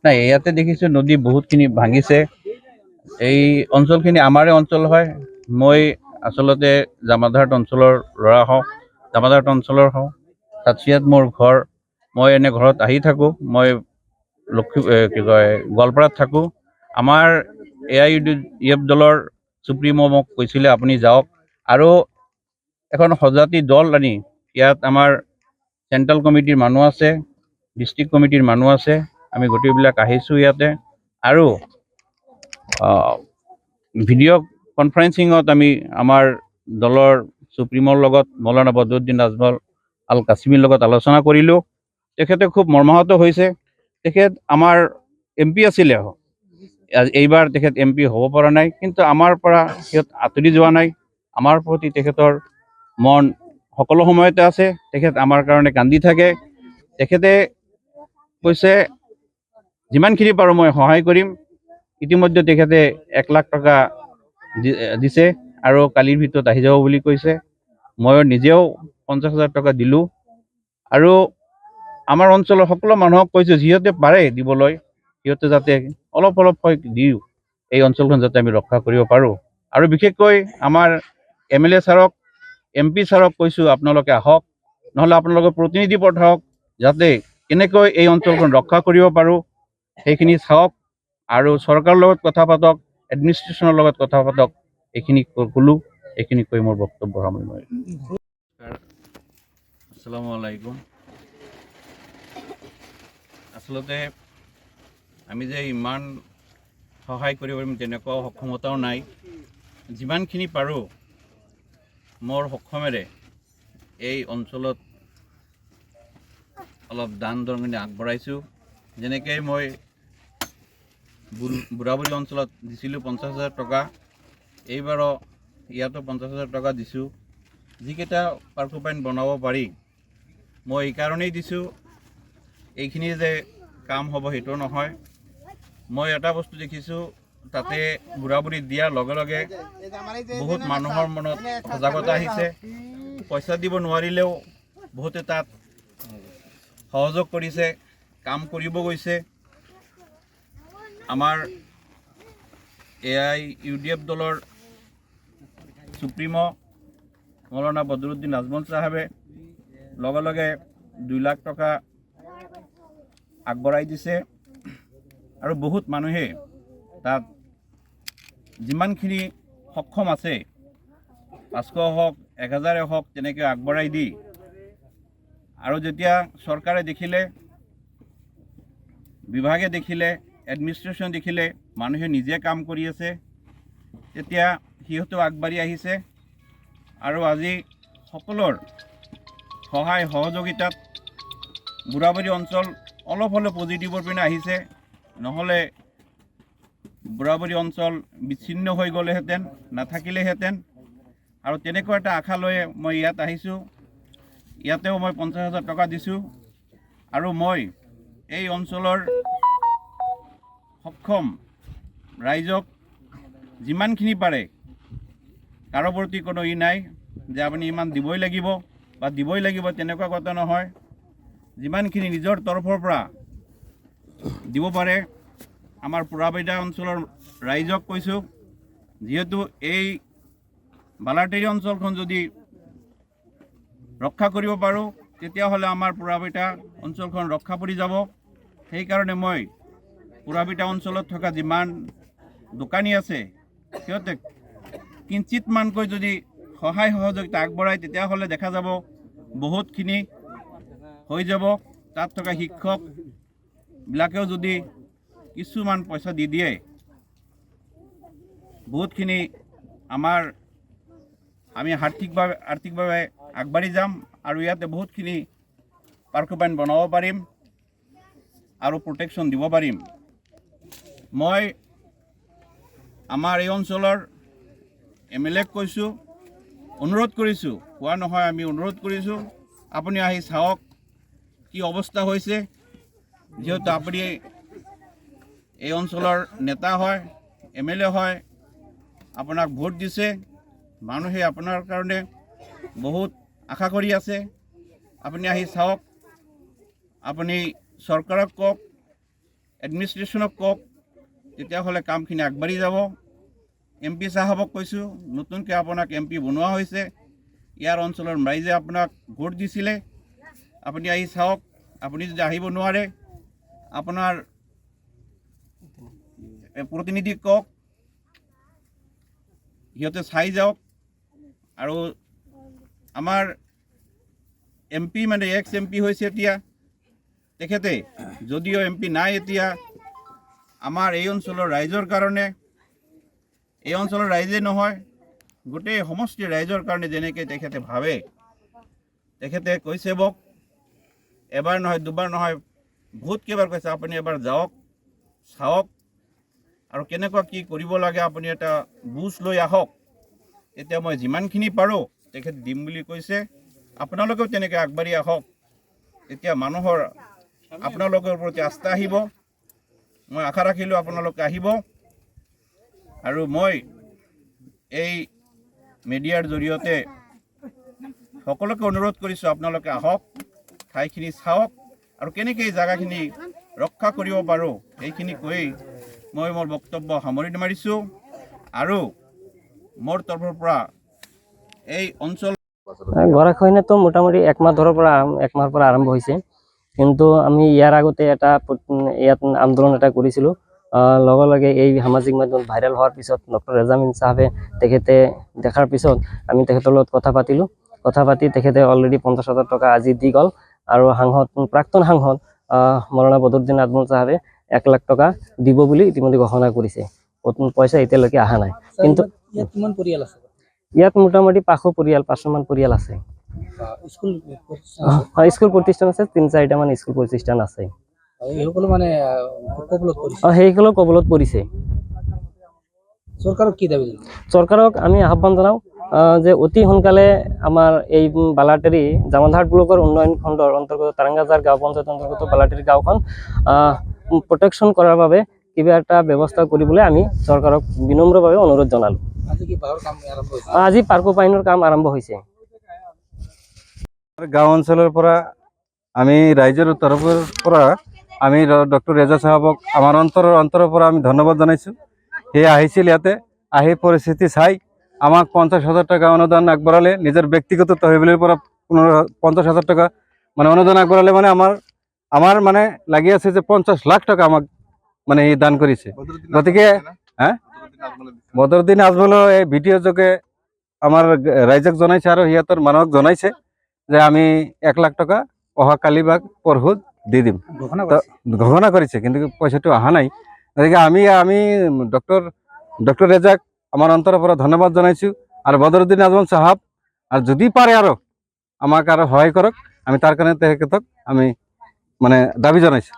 নাই ইয়াতে দেখিছোঁ নদী বহুতখিনি ভাঙিছে। এই অঞ্চলখিনি আমাৰে অঞ্চল হয়। মই আচলতে জামাধাৰত অঞ্চলৰ ল'ৰা হওঁ, জামাধাৰত অঞ্চলৰ হওঁ। তাঁতচিয়াত মোৰ ঘৰ। মই এনে ঘৰত আহি থাকোঁ। মই কি কয় গোৱালপাৰাত থাকোঁ। আমাৰ AIUDF দলৰ চুপ্ৰিমো মোক কৈছিলে আপুনি যাওক আৰু এখন সজাতি দল আনি ইয়াত আমাৰ চেণ্ট্ৰেল কমিটিৰ মানুহ আছে, ডিষ্ট্ৰিক্ট কমিটিৰ মানুহ আছে। আমি গোটেইবিলাক আহিছোঁ ইয়াতে আৰু ভিডিঅ' কনফাৰেন্সিঙত আমি আমাৰ দলৰ চুপ্ৰিমৰ লগত মৌলানা বদৰুদ্দিন আজমল আল কাছিমিৰ লগত আলোচনা কৰিলোঁ। তেখেতে খুব মৰ্মাহত হৈছে। তেখেত আমাৰ MP আছিলে, এইবাৰ তেখেত MP হ'ব পৰা নাই, কিন্তু আমাৰ পৰা সিহঁত আঁতৰি যোৱা নাই। আমাৰ প্ৰতি তেখেতৰ মন সকলো সময়তে আছে। তেখেত আমাৰ কাৰণে কান্দি থাকে। তেখেতে কৈছে যিমানখিনি পাৰোঁ মই সহায় কৰিম। ইতিমধ্যে তেখেতে 1 লাখ টকা দিছে আৰু কালিৰ ভিতৰত আহি যাব বুলি কৈছে। মই নিজেও 50,000 টকা দিলোঁ আৰু আমাৰ অঞ্চলৰ সকলো মানুহক কৈছোঁ যিহঁতে পাৰে দিবলৈ সিহঁতে যাতে অলপ অলপকৈ দিওঁ এই অঞ্চলখন যাতে আমি ৰক্ষা কৰিব পাৰোঁ। আৰু বিশেষকৈ আমাৰ MLA ছাৰক, MP ছাৰক কৈছোঁ আপোনালোকে আহক, নহ'লে আপোনালোকে প্ৰতিনিধি পঠাওক, যাতে কেনেকৈ এই অঞ্চলখন ৰক্ষা কৰিব পাৰোঁ সেইখিনি চাওক আৰু চৰকাৰৰ লগত কথা পাতক, এডমিনিষ্ট্ৰেশ্যনৰ লগত কথা পাতক। এইখিনি ক'লোঁ। এইখিনি কৈ মোৰ বক্তব্য সামৰিম। আসসালামু আলাইকুম। আচলতে আমি যে ইমান সহায় কৰিব পাৰিম তেনেকুৱা সক্ষমতাও নাই। যিমানখিনি পাৰোঁ মোৰ সক্ষমেৰে এই অঞ্চলত অলপ দান বৰঙণি আগবঢ়াইছোঁ। যেনেকৈ মই বুঢ়াবুঢ়ী অঞ্চলত দিছিলোঁ 50,000 টকা। এইবাৰো ইয়াতো 50,000 টকা দিছোঁ। যিকেইটা পাৰ্কো পইণ্ট বনাব পাৰি মই এইকাৰণেই দিছোঁ, এইখিনি যে কাম হ'ব সেইটো নহয়। মই এটা বস্তু দেখিছোঁ, তাতে বুঢ়াবুঢ়ীত দিয়াৰ লগে লগে বহুত মানুহৰ মনত সজাগতা আহিছে। পইচা দিব নোৱাৰিলেও বহুতে তাত সহযোগ কৰিছে, কাম কৰিব গৈছে। আমাৰ AIUDF দলৰ চুপ্ৰিমো মৌলানা বদৰুদ্দিন আজমল চাহাবে লগে লগে 2 লাখ টকা আগবঢ়াই দিছে আৰু বহুত মানুহে তাত যিমানখিনি সক্ষম আছে 500 হওক 1000 হওক তেনেকৈ আগবঢ়াই দি আৰু যেতিয়া চৰকাৰে দেখিলে, বিভাগে দেখিলে, এডমিনিষ্ট্ৰেশ্যন দেখিলে মানুহে নিজে কাম কৰি আছে, তেতিয়া সিহঁতেও আগবাঢ়ি আহিছে আৰু আজি সকলোৰ সহায় সহযোগিতাত বুঢ়াবুঢ়ী অঞ্চল অলপ হ'লেও পজিটিভৰ পিনে আহিছে। নহ'লে বুঢ়াবুঢ়ী অঞ্চল বিচ্ছিন্ন হৈ গ'লেহেঁতেন, নাথাকিলেহেঁতেন। আৰু তেনেকুৱা এটা আশা লৈ মই ইয়াত আহিছোঁ। ইয়াতেও মই 50,000 টকা দিছোঁ আৰু মই এই অঞ্চলৰ সক্ষম ৰাইজক যিমানখিনি পাৰে, কাৰো প্ৰতি কোনো নাই যে আপুনি ইমান দিবই লাগিব বা দিবই লাগিব তেনেকুৱা কথা নহয়। যিমানখিনি নিজৰ তৰফৰ পৰা দিব পাৰে আমাৰ পুৰাবেইটা অঞ্চলৰ ৰাইজক কৈছোঁ, যিহেতু এই বালাটেৰী অঞ্চলখন যদি ৰক্ষা কৰিব পাৰোঁ তেতিয়াহ'লে আমাৰ পুৰাবেইটা অঞ্চলখন ৰক্ষা পৰি যাব। সেইকাৰণে মই পুৰাবেইটা অঞ্চলত থকা যিমান দোকানী আছে সিহঁতে কিঞ্চিতমানকৈ যদি সহায় সহযোগিতা আগবঢ়ায় তেতিয়াহ'লে দেখা যাব বহুতখিনি হৈ যাব। তাত থকা শিক্ষকবিলাকেও যদি কিছুমান পইচা দি দিয়ে বহুতখিনি আমি আৰ্থিকভাৱে আগবাঢ়ি যাম আৰু ইয়াতে বহুতখিনি পাৰ্কো পইণ্ট বনাব পাৰিম আৰু প্ৰটেকশ্যন দিব পাৰিম। মই আমাৰ এই অঞ্চলৰ MLAক কৈছোঁ, অনুৰোধ কৰিছোঁ, কোৱা নহয় আমি অনুৰোধ কৰিছোঁ, আপুনি আহি চাওক কি অৱস্থা হৈছে। যিহেতু আপুনি এই অঞ্চলৰ নেতা হয়, MLA হয়, আপোনাক ভোট দিছে, মানুহে আপোনাৰ কাৰণে বহুত আশা কৰি আছে। আপুনি আহি চাওক, আপুনি চৰকাৰক কওক, এডমিনিষ্ট্ৰেশ্যনক কওক, তেতিয়াহ'লে কামখিনি আগবাঢ়ি যাব। MP চাহাবক কৈছোঁ, নতুনকৈ আপোনাক MP বনোৱা হৈছে, ইয়াৰ অঞ্চলৰ ৰাইজে আপোনাক ভোট দিছিলে, আপুনি আহি চাওক। আপুনি যদি আহিব নোৱাৰে, আপোনাৰ প্ৰতিনিধিক কওক, সিহঁতে চাই যাওক। আৰু আমাৰ MP মানে এক্স MP হৈছে এতিয়া, তেখেতে যদিও MP নাই এতিয়া, আমাৰ এই অঞ্চলৰ ৰাইজৰ কাৰণে, এই অঞ্চলৰ ৰাইজে নহয়, গোটেই সমষ্টিৰ ৰাইজৰ কাৰণে যেনেকৈ তেখেতে ভাবে, তেখেতে কৈছে মোক, এবাৰ নহয় দুবাৰ নহয় বহুত কেইবাৰ কৈছে, আপুনি এবাৰ যাওক, চাওক, আৰু কেনেকুৱা কি কৰিব লাগে আপুনি এটা বুজ লৈ আহক। এতিয়া মই যিমানখিনি পাৰোঁ তেখেত দিম বুলি কৈছে, আপোনালোকেও তেনেকৈ আগবাঢ়ি আহক। এতিয়া মানুহৰ আপোনালোকৰ প্ৰতি আস্থা আহিব। মই আশা ৰাখিলোঁ আপোনালোকে আহিব, আৰু মই এই মিডিয়াৰ জৰিয়তে সকলোকে অনুৰোধ কৰিছোঁ, আপোনালোকে আহক, ঠাইখিনি চাওক, আৰু কেনেকৈ এই জেগাখিনি ৰক্ষা কৰিব পাৰোঁ সেইখিনি কৈ মই মোৰ বক্তব্য সামৰণি মাৰিছোঁ। আৰু মোৰ তৰফৰ পৰা এই অঞ্চল গৰাখহনীয়াটো মোটামুটি এক মাহৰ পৰা আৰম্ভ হৈছে। কিন্তু আমি ইয়াৰ আগতে ইয়াত আন্দোলন এটা কৰিছিলোঁ। লগে লগে এই সামাজিক মাধ্যমত ভাইৰেল হোৱাৰ পিছত ডক্টৰ ৰেজামিন চাহাবে তেখেতে দেখাৰ পিছত আমি তেখেতৰ লগত কথা পাতিলোঁ। কথা পাতি তেখেতে অলৰেডি 50,000 টকা আজি দি গ'ল। আৰু প্ৰাক্তন সাংসদ মৌলানা বদৰুদ্দিন আজমল চাহাবে 1 লাখ টকা দিব বুলি ইতিমধ্যে ঘোষণা কৰিছে। পইচা এতিয়ালৈকে অহা নাই। কিন্তু কিমান পৰিয়াল আছে? ইয়াত মোটামুটি 500 মান পৰিয়াল আছে। স্কুল প্ৰতিষ্ঠান আছে, 3-4টা মান স্কুল প্ৰতিষ্ঠান আছে। এইসকলো মানে কবলত পৰিছে। সেইসকলৰ কবলত পৰিছে। চৰকাৰক কি দাবী? চৰকাৰক আমি আহ্বান জনাওঁ যে অতি সোনকালে আমাৰ এই বালাটেৰী জামালহাট ব্লকৰ উন্নয়ন খণ্ডৰ অন্তৰ্গত তাৰাংগাজাৰ গাঁও পঞ্চায়ত অন্তৰ্গত বালাটেৰী গাঁওখন প্ৰটেকশ্যন কৰাৰ বাবে কিবা এটা ব্যৱস্থা কৰিবলৈ আমি চৰকাৰক বিনম্ৰভাৱে অনুৰোধ জনালোঁ। আজি পাৰ্কো পাইনৰ কাম আৰম্ভ হৈছে। গাঁও অঞ্চলৰ পৰা আমি ৰাইজৰ তৰফৰ পৰা আমি ডক্টৰ ৰেজা চাহাবক আমাৰ অন্তৰৰ পৰা আমি ধন্যবাদ জনাইছোঁ। সেয়ে আহিছিল, ইয়াতে আহি পৰিস্থিতি চাই আমাক 50,000 টকা অনুদান আগবঢ়ালে। নিজৰ ব্যক্তিগত তহবিলৰ পৰা 50,000 টকা মানে অনুদান আগবঢ়ালে। মানে আমাৰ মানে লাগি আছে যে 50 লাখ টকা আমাক মানে ই দান কৰিছে। গতিকে বদৰুদ্দিন আজমলো এই ভিডিঅ' যোগে আমাৰ ৰাইজক জনাইছে আৰু সিহঁতৰ মানুহক জনাইছে যে আমি 1 লাখ টকা অহা কালি বা পৰহুত দি দিম। ঘোষণা কৰিছে, কিন্তু পইচাটো অহা নাই। গতিকে আমি ডক্টৰ ৰেজাক আমাৰ অন্তৰৰ পৰা ধন্যবাদ জনাইছোঁ। আৰু বদৰুদ্দিন আজমল চাহাব আৰু যদি পাৰে আৰু আমাক আৰু সহায় কৰক, আমি তাৰ কাৰণে তেখেতক আমি মানে দাবী জনাইছোঁ।